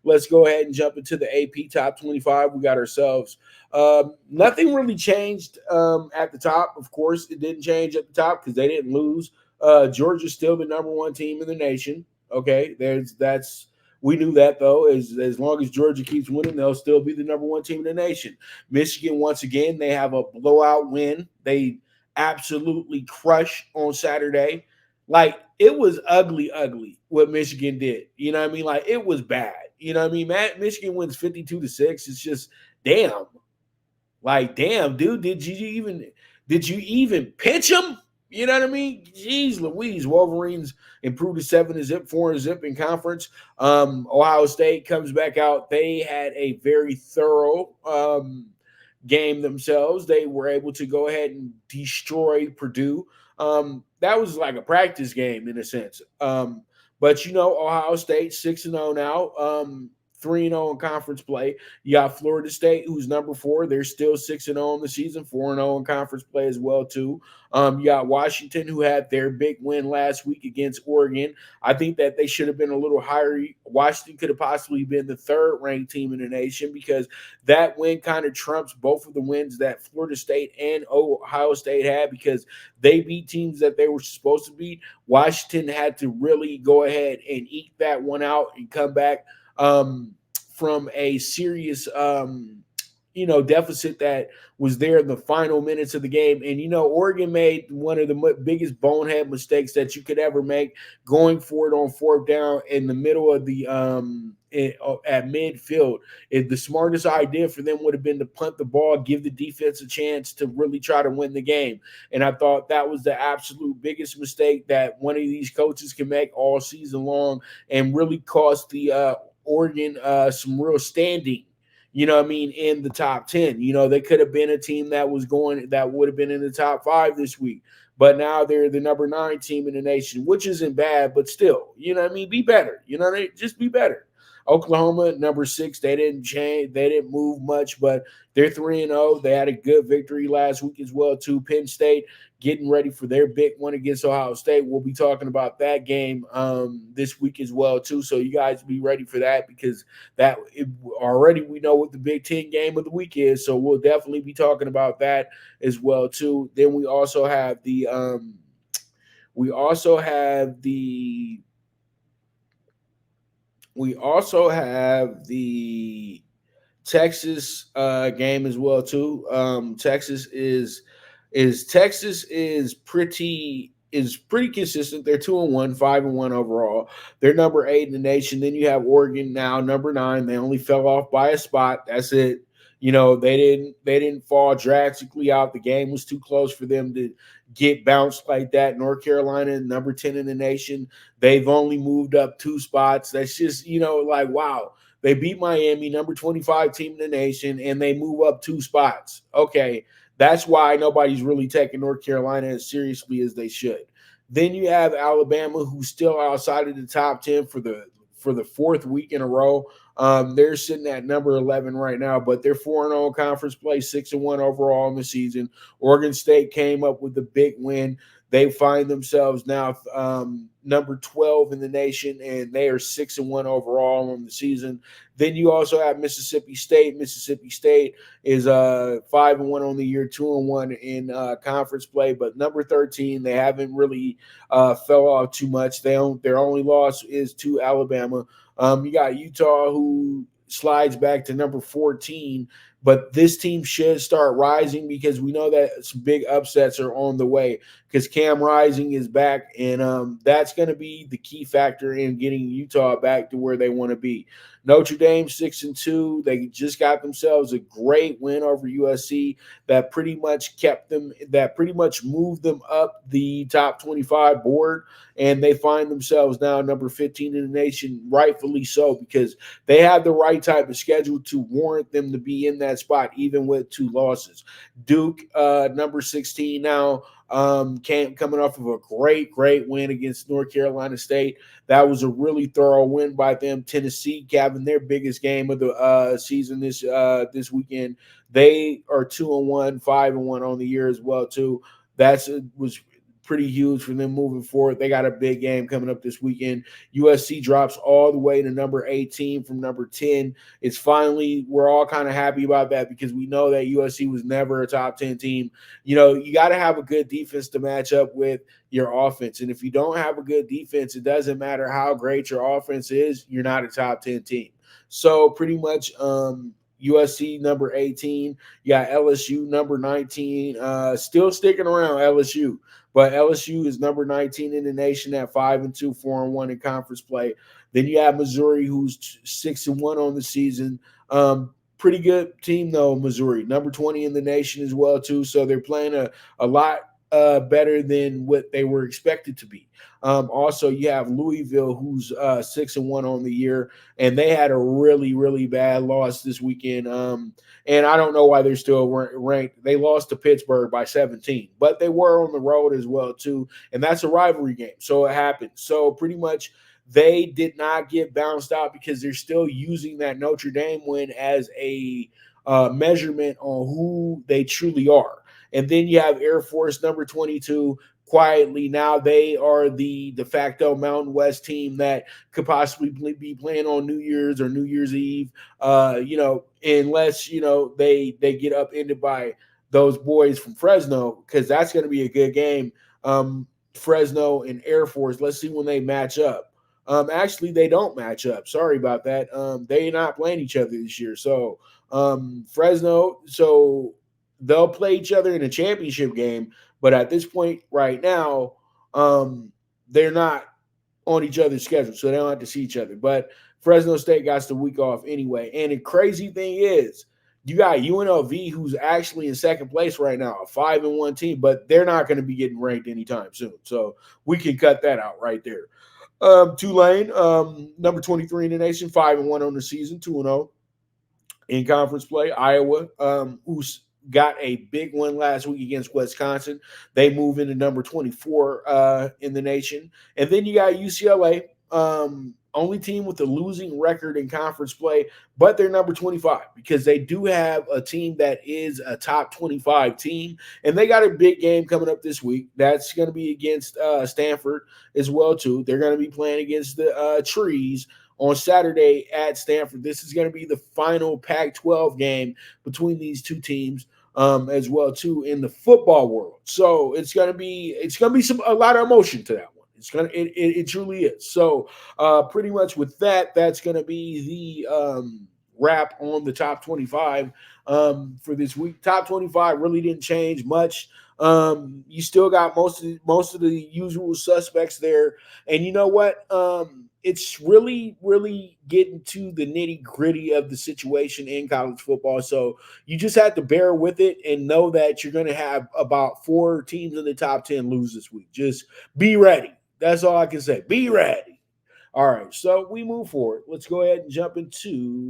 Let's go ahead and jump into the AP top 25. We got ourselves nothing really changed at the top. Of course, it didn't change at the top because they didn't lose. Georgia's still the number one team in the nation. Okay, that's we knew that though. As long as Georgia keeps winning, they'll still be the number one team in the nation. Michigan, once again, they have a blowout win. They absolutely crush on Saturday. Like it was ugly what Michigan did. You know what I mean? Like it was bad. You know what I mean? Michigan wins 52-6. It's just damn. Like damn, dude, did you even pitch them? You know what I mean? Jeez Louise, Wolverines improved to 7-0, 4-0 in conference. Ohio State comes back out. They had a very thorough game themselves. They were able to go ahead and destroy Purdue. That was like a practice game in a sense. But Ohio State 6-0 now. 3-0 in conference play. You got Florida State, who's number 4. They're still 6-0 in the season, 4-0 in conference play as well, too. You got Washington, who had their big win last week against Oregon. I think that they should have been a little higher. Washington could have possibly been the third-ranked team in the nation because that win kind of trumps both of the wins that Florida State and Ohio State had because they beat teams that they were supposed to beat. Washington had to really go ahead and eke that one out and come back from a serious deficit that was there in the final minutes of the game. And Oregon made one of the biggest bonehead mistakes that you could ever make, going for it on fourth down in the middle of the at midfield. The smartest idea for them would have been to punt the ball, give the defense a chance to really try to win the game. And I thought that was the absolute biggest mistake that one of these coaches can make all season long and really cost the Oregon some real standing, in the top 10. They could have been a team that would have been in the top 5 this week. But now they're the number 9 team in the nation, which isn't bad, but still, be better. Just be better. Oklahoma, number 6, they didn't change. They didn't move much, but they're 3-0. They had a good victory last week as well, too. Penn State getting ready for their big one against Ohio State. We'll be talking about that game this week as well, too. So you guys be ready for that because already we know what the Big Ten game of the week is. So we'll definitely be talking about that as well, too. Then we also have the Texas game as well too. Texas is pretty consistent. They're 2-1, 5-1 overall. They're number 8 in the nation. Then you have Oregon now number 9. They only fell off by a spot. That's it. They didn't fall drastically out. The game was too close for them to get bounced like that. North Carolina, number 10 in the nation. They've only moved up 2 spots. That's just, like, wow. They beat Miami, number 25 team in the nation, and they move up 2 spots. Okay, that's why nobody's really taking North Carolina as seriously as they should. Then you have Alabama, who's still outside of the top 10 for the 4th week in a row. They're sitting at number 11 right now, but they're 4-0 conference play, 6-1 overall in the season. Oregon State came up with a big win. They find themselves now number 12 in the nation, and they are 6-1 overall on the season. Then you also have Mississippi State. Mississippi State is 5-1 on the year, 2-1 in conference play, but number 13. They haven't really fell off too much. Their only loss is to Alabama. You got Utah, who slides back to number 14. But this team should start rising because we know that some big upsets are on the way because Cam Rising is back, and that's going to be the key factor in getting Utah back to where they want to be. Notre Dame 6-2. They just got themselves a great win over USC that pretty much moved them up the top 25 board, and they find themselves now number 15 in the nation, rightfully so, because they have the right type of schedule to warrant them to be in that spot, even with 2 losses. Duke, number 16 now, coming off of a great win against North Carolina State. That was a really thorough win by them. Tennessee having their biggest game of the season this weekend. They are 2-1, 5-1 on the year as well too. Was pretty huge for them moving forward. They got a big game coming up this weekend. USC drops all the way to number 18 from number 10. It's finally, we're all kind of happy about that because we know that USC was never a top 10 team. You know, you got to have a good defense to match up with your offense. And if you don't have a good defense, it doesn't matter how great your offense is, you're not a top 10 team. So pretty much USC number 18. You got LSU number 19. Still sticking around LSU, but LSU is number 19 in the nation at 5-2, 4-1 in conference play. Then you have Missouri, who's 6-1 on the season. Pretty good team though, Missouri, number 20 in the nation as well too. So they're playing a lot better than what they were expected to be. Also, you have Louisville, who's 6-1 on the year, and they had a really, really bad loss this weekend. And I don't know why they're still ranked. They lost to Pittsburgh by 17, but they were on the road as well too, and that's a rivalry game, so it happened. So pretty much they did not get bounced out because they're still using that Notre Dame win as a measurement on who they truly are. And then you have Air Force number 22 quietly. Now they are the de facto Mountain West team that could possibly be playing on New Year's or New Year's Eve, unless, they get upended by those boys from Fresno, because that's going to be a good game. Fresno and Air Force, let's see when they match up. Actually, they don't match up. Sorry about that. They're not playing each other this year. So Fresno, they'll play each other in a championship game, but at this point right now, they're not on each other's schedule, so they don't have to see each other. But Fresno State got the week off anyway. And the crazy thing is, you got UNLV, who's actually in second place right now, a 5-1 team, but they're not going to be getting ranked anytime soon. So we can cut that out right there. Tulane, number 23 in the nation, 5-1 on the season, 2-0 in conference play. Iowa, who's got a big one last week against Wisconsin. They move into number 24 in the nation. And then you got UCLA, only team with a losing record in conference play, but they're number 25 because they do have a team that is a top 25 team. And they got a big game coming up this week. That's going to be against Stanford as well, too. They're going to be playing against the Trees on Saturday at Stanford. This is going to be the final Pac-12 game between these two teams, as well too, in the football world. So it's going to be a lot of emotion to that one. It truly is. So pretty much with that, that's going to be the wrap on the top 25 for this week. Top 25 really didn't change much. You still got most of the usual suspects there, and you know what? It's really, really getting to the nitty gritty of the situation in college football. So you just have to bear with it and know that you're going to have about 4 teams in the top 10 lose this week. Just be ready. That's all I can say. Be ready. All right. So we move forward. Let's go ahead and jump into